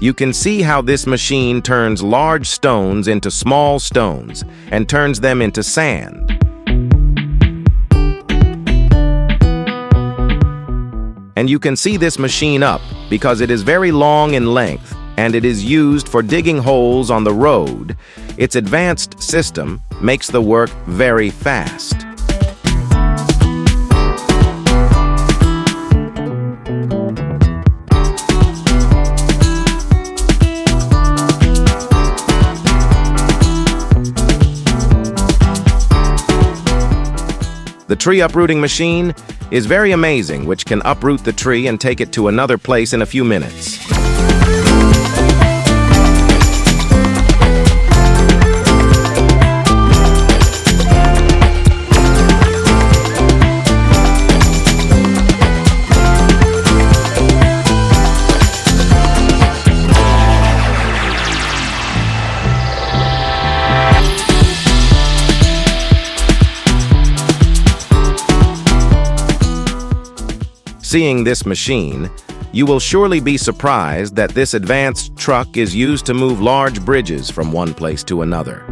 You can see how this machine turns large stones into small stones and turns them into sand. And you can see this machine up because it is very long in length and it is used for digging holes on the road. Its advanced system makes the work very fast. The tree uprooting machine is very amazing, which can uproot the tree and take it to another place in a few minutes. Seeing this machine, you will surely be surprised that this advanced truck is used to move large bridges from one place to another.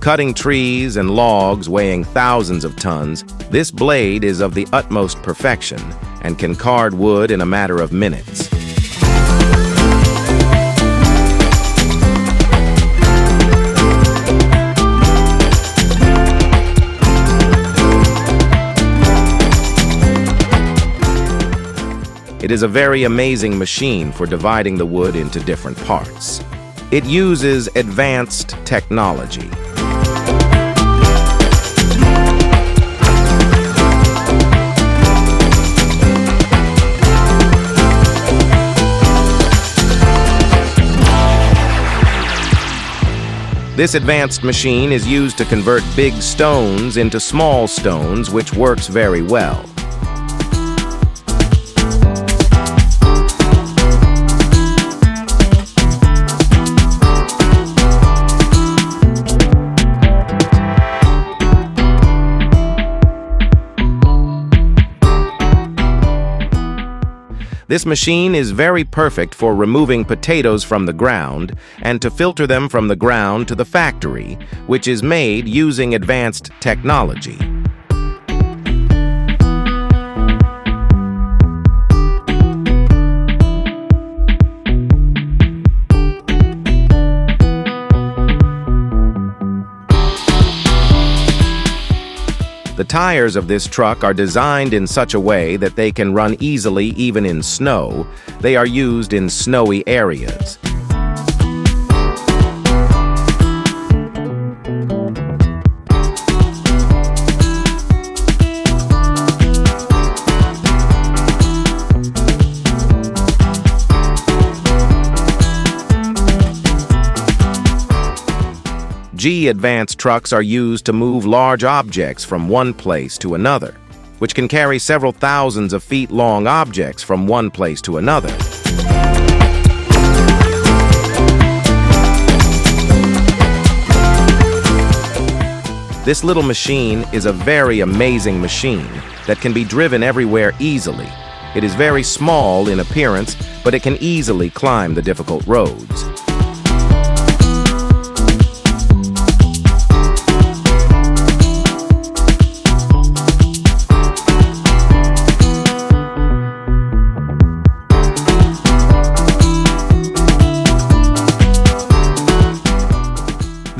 Cutting trees and logs weighing thousands of tons, this blade is of the utmost perfection and can card wood in a matter of minutes. It is a very amazing machine for dividing the wood into different parts. It uses advanced technology. This advanced machine is used to convert big stones into small stones, which works very well. This machine is very perfect for removing potatoes from the ground and to filter them from the ground to the factory, which is made using advanced technology. The tires of this truck are designed in such a way that they can run easily even in snow. They are used in snowy areas. Advanced trucks are used to move large objects from one place to another, which can carry several thousands of feet long objects from one place to another. This little machine is a very amazing machine that can be driven everywhere easily. It is very small in appearance, but it can easily climb the difficult roads.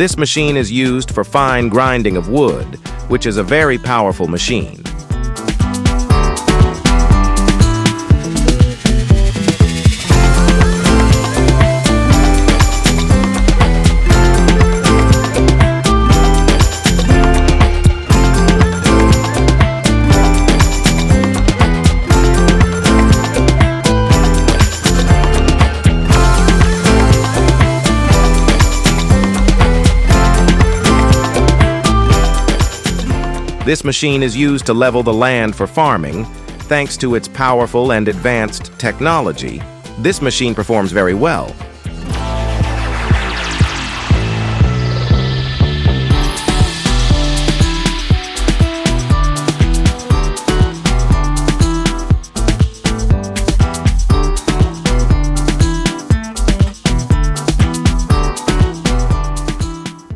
This machine is used for fine grinding of wood, which is a very powerful machine. This machine is used to level the land for farming. Thanks to its powerful and advanced technology, this machine performs very well.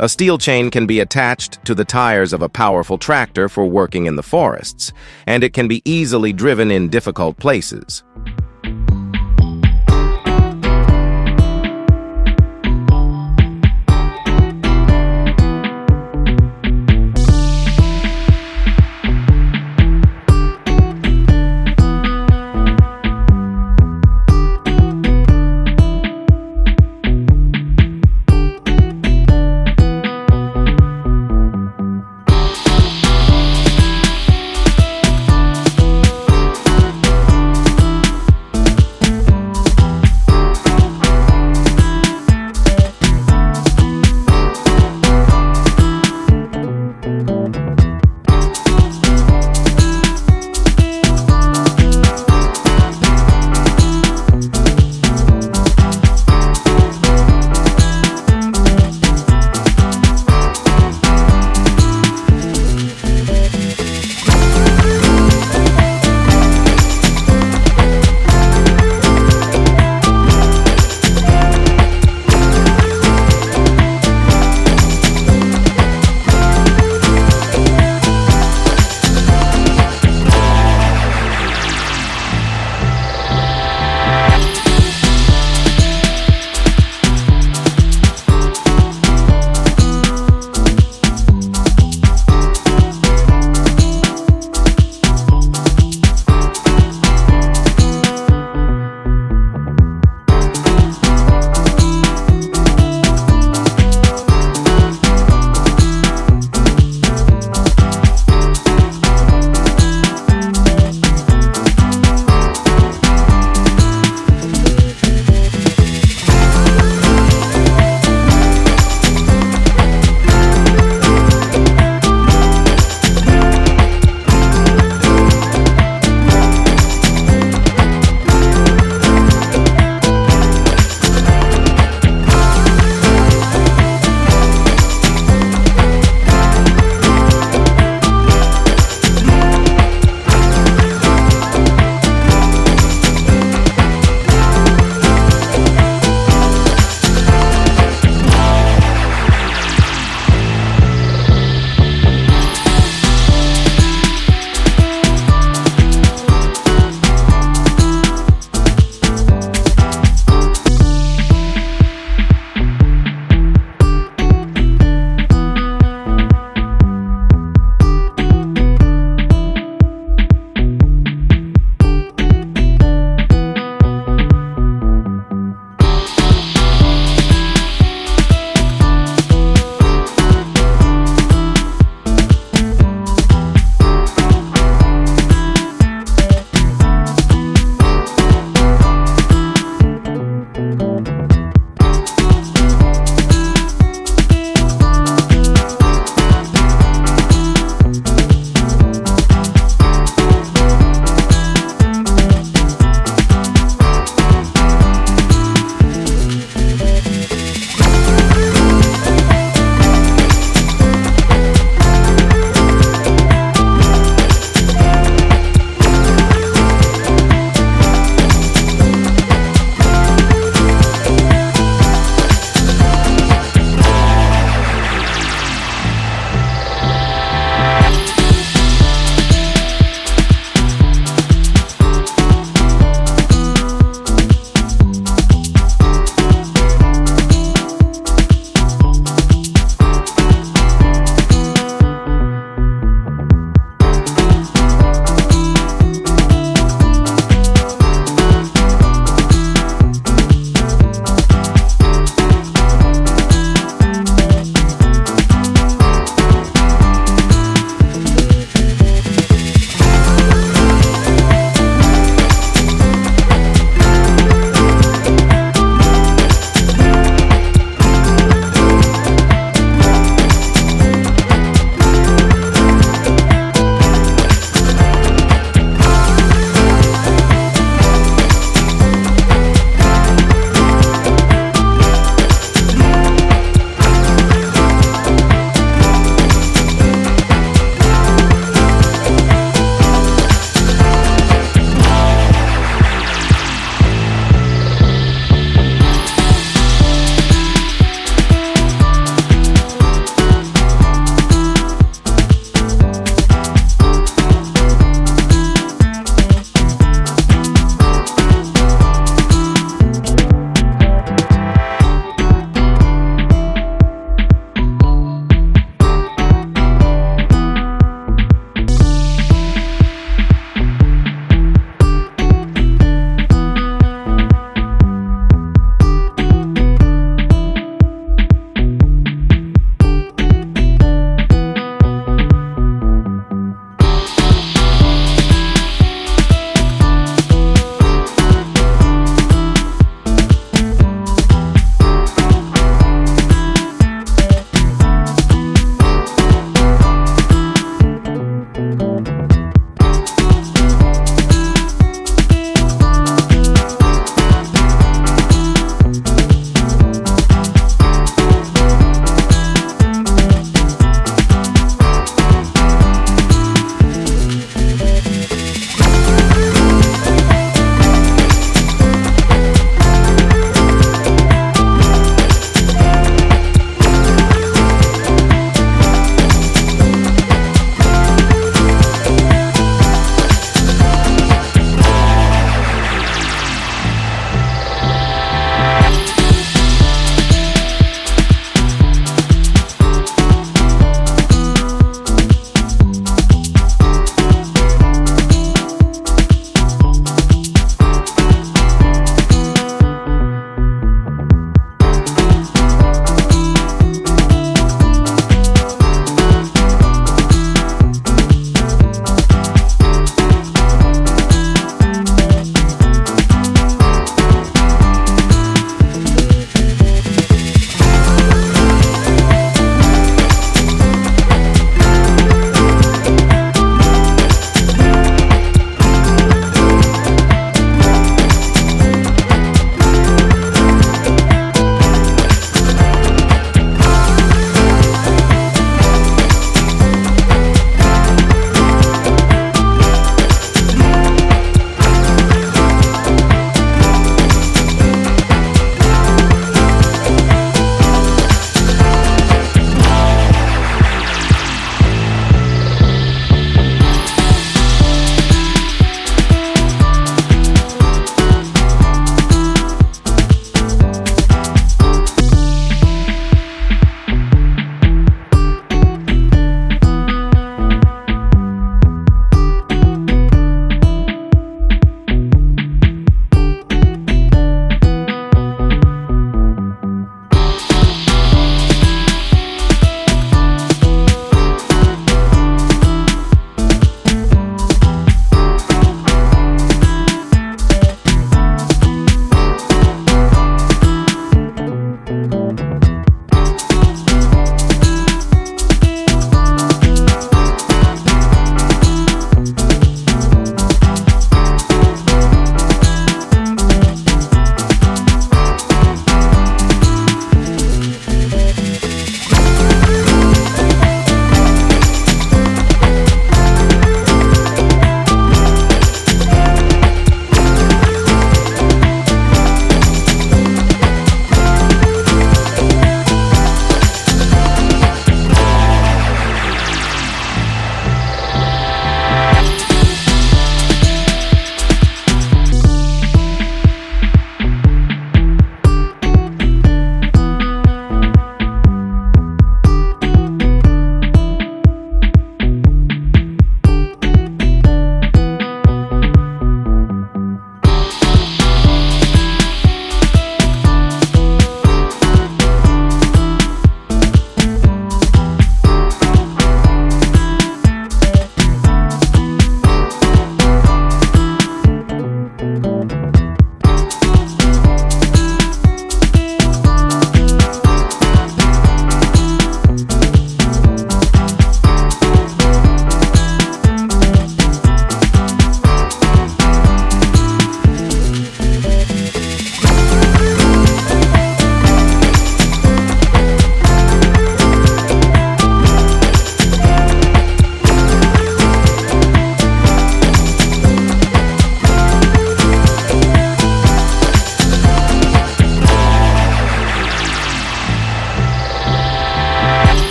A steel chain can be attached to the tires of a powerful tractor for working in the forests, and it can be easily driven in difficult places.